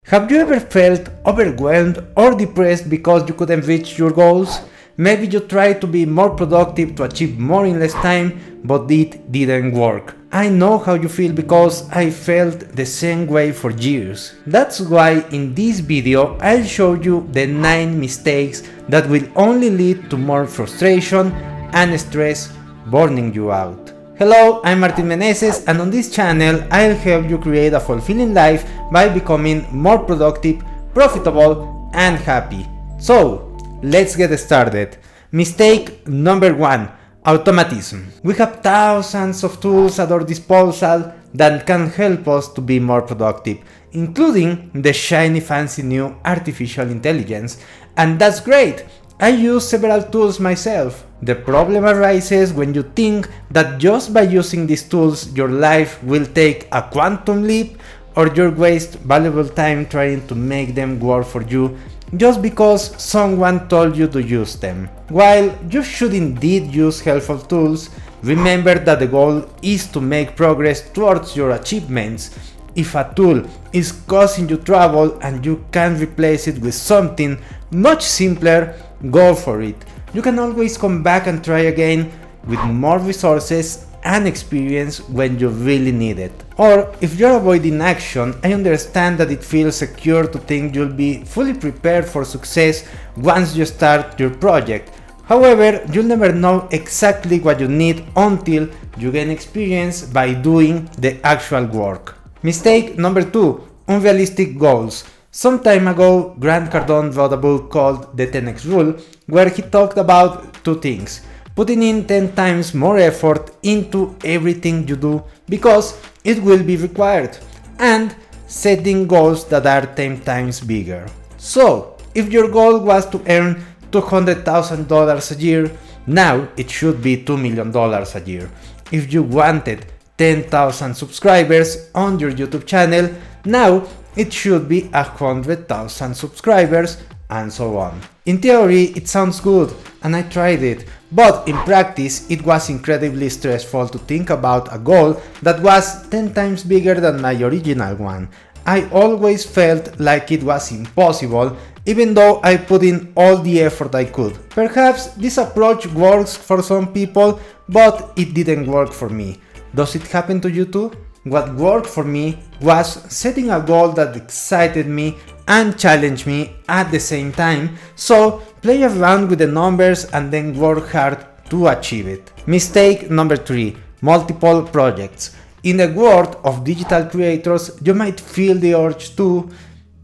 Have you ever felt overwhelmed or depressed because you couldn't reach your goals? Maybe you tried to be more productive to achieve more in less time, but it didn't work. I know how you feel because I felt the same way for years. That's why in this video I'll show you the 9 mistakes that will only lead to more frustration and stress, burning you out. Hello, I'm Martin Meneses, and on this channel I'll help you create a fulfilling life by becoming more productive, profitable, and happy. So, let's get started. Mistake number 1. Automatism. We have thousands of tools at our disposal that can help us to be more productive, including the shiny fancy new artificial intelligence, and that's great. I use several tools myself. The problem arises when you think that just by using these tools your life will take a quantum leap, or you waste valuable time trying to make them work for you just because someone told you to use them. While you should indeed use helpful tools, remember that the goal is to make progress towards your achievements. If a tool is causing you trouble and you can replace it with something much simpler, go for it. You can always come back and try again with more resources and experience when you really need it. Or if you're avoiding action, I understand that it feels secure to think you'll be fully prepared for success once you start your project. However, you'll never know exactly what you need until you gain experience by doing the actual work. Mistake number 2. Unrealistic goals. Some time ago, Grant Cardone wrote a book called The 10x Rule, where he talked about 2 things. Putting in 10 times more effort into everything you do because it will be required, and setting goals that are 10 times bigger. So, if your goal was to earn $200,000 a year, now it should be $2 million a year. If you wanted 10,000 subscribers on your YouTube channel, now it should be 100,000 subscribers, and so on. In theory, it sounds good, and I tried it, but in practice it was incredibly stressful to think about a goal that was 10 times bigger than my original one. I always felt like it was impossible, even though I put in all the effort I could. Perhaps this approach works for some people, but it didn't work for me. Does it happen to you too? What worked for me was setting a goal that excited me and challenged me at the same time, so play around with the numbers and then work hard to achieve it. Mistake number 3. Multiple projects. In the world of digital creators, you might feel the urge to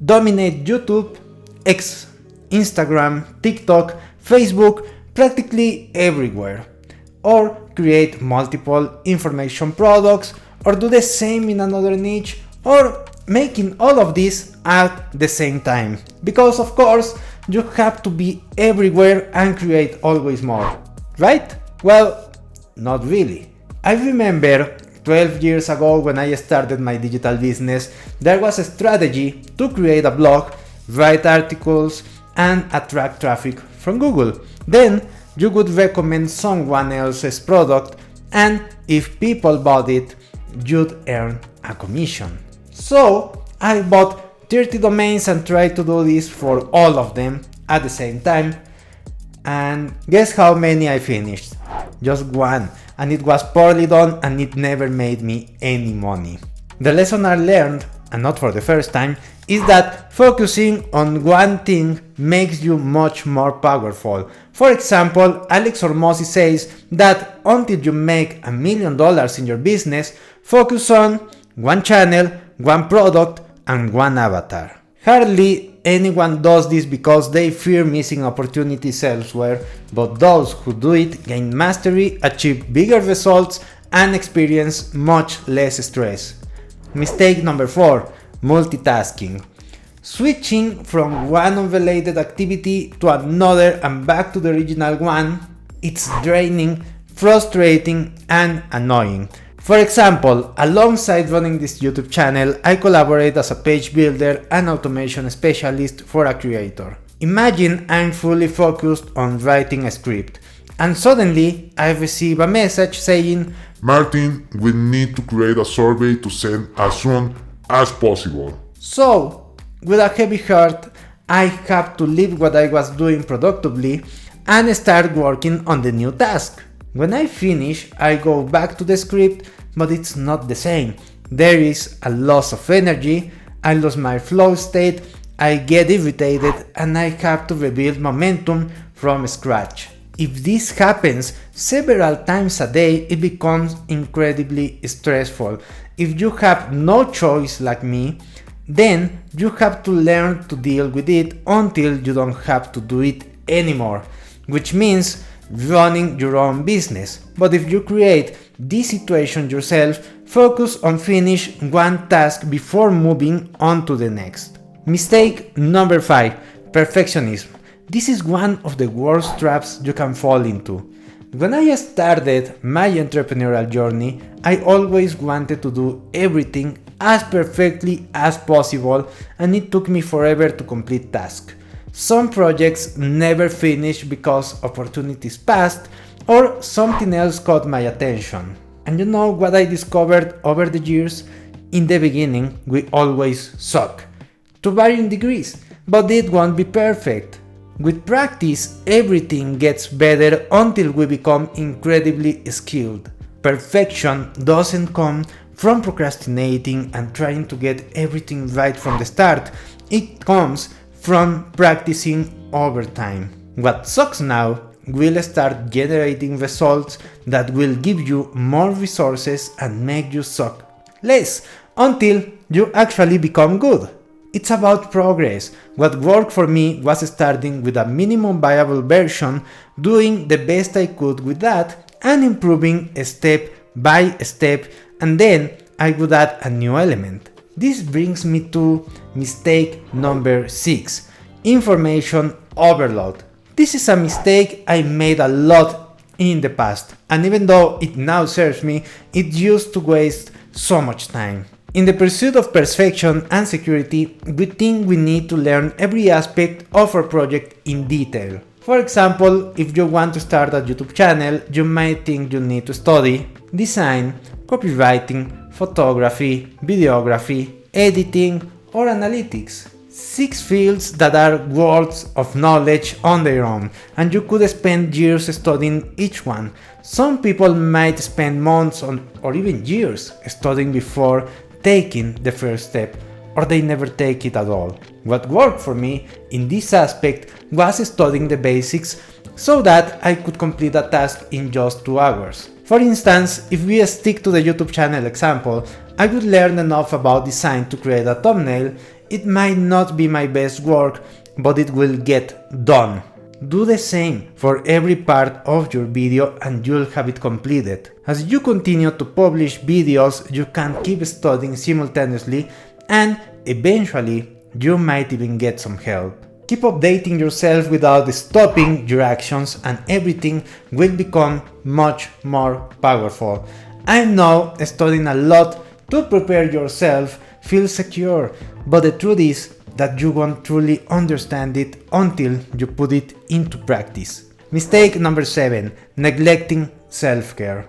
dominate YouTube, X, Instagram, TikTok, Facebook, practically everywhere, or create multiple information products, or do the same in another niche, or making all of this at the same time. Because of course, you have to be everywhere and create always more, right? Well, not really. I remember 12 years ago when I started my digital business, there was a strategy to create a blog, write articles, and attract traffic from Google. Then you would recommend someone else's product, and if people bought it, you'd earn a commission. So I bought 30 domains and tried to do this for all of them at the same time, and guess how many I finished? Just one, and it was poorly done and it never made me any money. The lesson I learned, and not for the first time, is that focusing on one thing makes you much more powerful. For example, Alex Hormozzi says that until you make $1 million in your business, focus on one channel, one product, and one avatar. Hardly anyone does this because they fear missing opportunities elsewhere, but those who do it gain mastery, achieve bigger results, and experience much less stress. Mistake number 4. Multitasking. Switching from one unrelated activity to another and back to the original one, it's draining, frustrating, and annoying. For example, alongside running this YouTube channel, I collaborate as a page builder and automation specialist for a creator. Imagine I'm fully focused on writing a script, and suddenly I receive a message saying, Martin, we need to create a survey to send as soon as possible. So, with a heavy heart, I have to leave what I was doing productively and start working on the new task. When I finish, I go back to the script, but it's not the same. There is a loss of energy, I lose my flow state, I get irritated, and I have to rebuild momentum from scratch. If this happens several times a day, it becomes incredibly stressful. If you have no choice like me, then you have to learn to deal with it until you don't have to do it anymore, which means running your own business. But if you create this situation yourself, focus on finish one task before moving on to the next. Mistake number 5. Perfectionism. This is one of the worst traps you can fall into. When I started my entrepreneurial journey, I always wanted to do everything as perfectly as possible, and it took me forever to complete tasks. Some projects never finished because opportunities passed or something else caught my attention. And you know what I discovered over the years? In the beginning, we always suck, to varying degrees, but it won't be perfect. With practice, everything gets better until we become incredibly skilled. Perfection doesn't come from procrastinating and trying to get everything right from the start. It comes from practicing over time. What sucks now will start generating results that will give you more resources and make you suck less until you actually become good. It's about progress. What worked for me was starting with a minimum viable version, doing the best I could with that, and improving step by step, and then I would add a new element. This brings me to mistake number 6, information overload. This is a mistake I made a lot in the past, and even though it now serves me, it used to waste so much time. In the pursuit of perfection and security, we think we need to learn every aspect of our project in detail. For example, if you want to start a YouTube channel, you might think you need to study design, copywriting, photography, videography, editing, or analytics. 6 fields that are worlds of knowledge on their own, and you could spend years studying each one. Some people might spend months or even years studying before taking the first step, or they never take it at all. What worked for me in this aspect was studying the basics so that I could complete a task in just 2 hours. For instance, if we stick to the YouTube channel example, I would learn enough about design to create a thumbnail. It might not be my best work, but it will get done. Do the same for every part of your video and you'll have it completed. As you continue to publish videos, you can keep studying simultaneously, and eventually you might even get some help. Keep updating yourself without stopping your actions, and everything will become much more powerful. I know studying a lot to prepare yourself feels secure, but the truth is that you won't truly understand it until you put it into practice. Mistake number 7, neglecting self-care.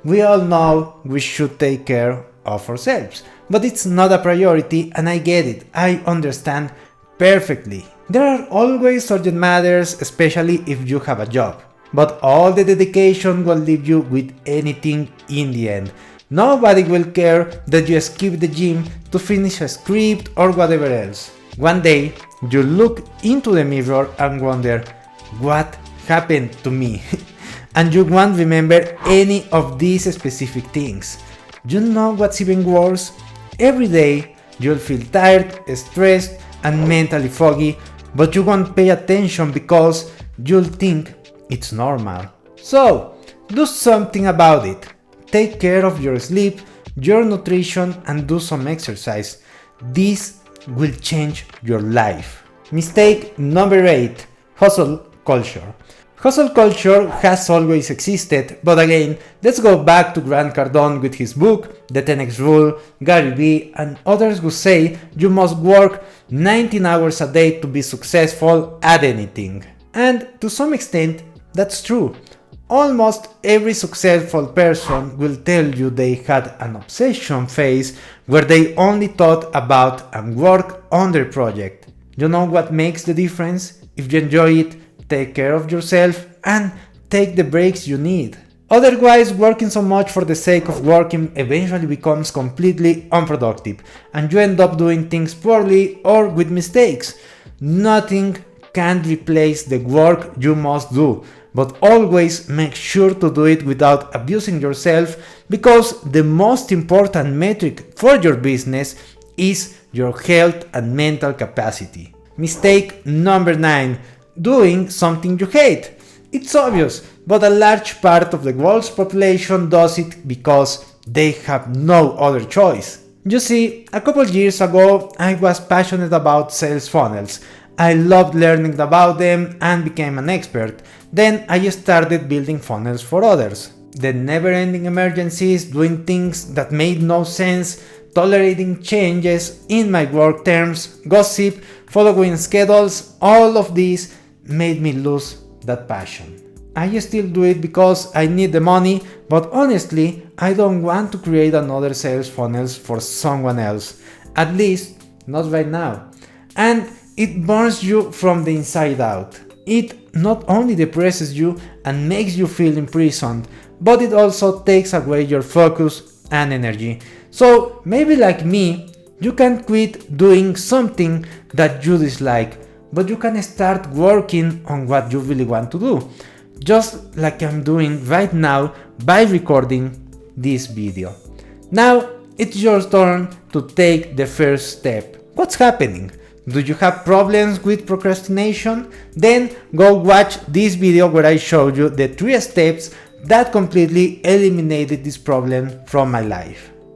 We all know we should take care of ourselves, but it's not a priority, and I get it, I understand perfectly. There are always urgent matters, especially if you have a job, but all the dedication will leave you with anything in the end. Nobody will care that you skip the gym to finish a script or whatever else. One day, you look into the mirror and wonder, what happened to me? And you won't remember any of these specific things. You know what's even worse? Every day, you'll feel tired, stressed, and mentally foggy, but you won't pay attention because you'll think it's normal. So, do something about it. Take care of your sleep, your nutrition, and do some exercise. This will change your life. Mistake number 8, hustle culture. Hustle culture has always existed, but again, let's go back to Grant Cardone with his book, The 10x Rule, Gary Vee, and others who say you must work 19 hours a day to be successful at anything. And to some extent, that's true. Almost every successful person will tell you they had an obsession phase where they only thought about and worked on their project. You know what makes the difference? If you enjoy it, take care of yourself and take the breaks you need. Otherwise, working so much for the sake of working eventually becomes completely unproductive and you end up doing things poorly or with mistakes. Nothing can replace the work you must do, but always make sure to do it without abusing yourself, because the most important metric for your business is your health and mental capacity. Mistake number 9. Doing something you hate. It's obvious, but a large part of the world's population does it because they have no other choice. You see, a couple years ago I was passionate about sales funnels. I loved learning about them and became an expert. Then I started building funnels for others. The never-ending emergencies, doing things that made no sense, tolerating changes in my work terms, gossip, following schedules, all of these made me lose that passion. I still do it because I need the money, but honestly, I don't want to create another sales funnels for someone else. At least, not right now. And it burns you from the inside out. It not only depresses you and makes you feel imprisoned, but it also takes away your focus and energy. So maybe like me, you can quit doing something that you dislike, but you can start working on what you really want to do. Just like I'm doing right now by recording this video. Now it's your turn to take the first step. What's happening? Do you have problems with procrastination? Then go watch this video where I showed you the 3 steps that completely eliminated this problem from my life.